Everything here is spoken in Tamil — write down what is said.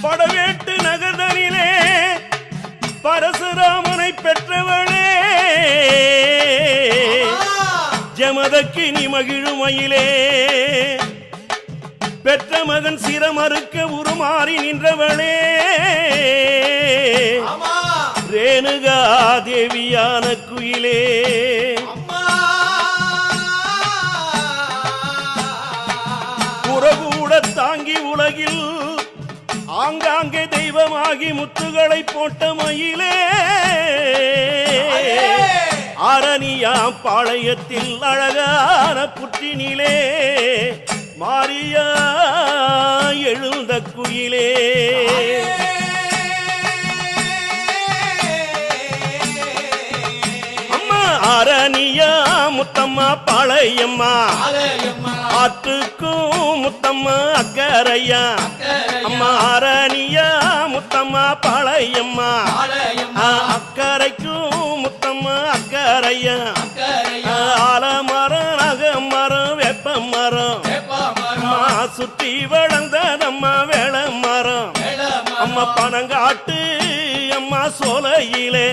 படவேட்டு நகர்தனிலே பரசுராமனை பெற்றவளே ஜமதக்கு நீ மகிழுமையிலே பெற்ற மகன் சிரமறுக்க உருமாறி நின்றவளே ரேணுகா தேவியான குயிலே புறகூட தாங்கி உலகில் ஆங்காங்கே தெய்வமாகி முத்துகளை போட்ட மயிலே அரணியா பாளையத்தில் அழகான புற்றினிலே மாரியா எழுந்த குயிலே அம்மா அரணியா முத்தம்மா பாளையம்மா ஆத்துக்கும் முத்தம்மா அக்கரையா அம்மா அரணியா முத்தம்மா பாளையம்மா அக்கரைக்கும் முத்தம்மா அக்கரையா ஆலமரம் நகமரம் வேப்ப மரம் அம்மா சுத்தி வளர்ந்ததம்மா வேள மரம் அம்மா பனங்காட்டு அம்மா சோலையிலே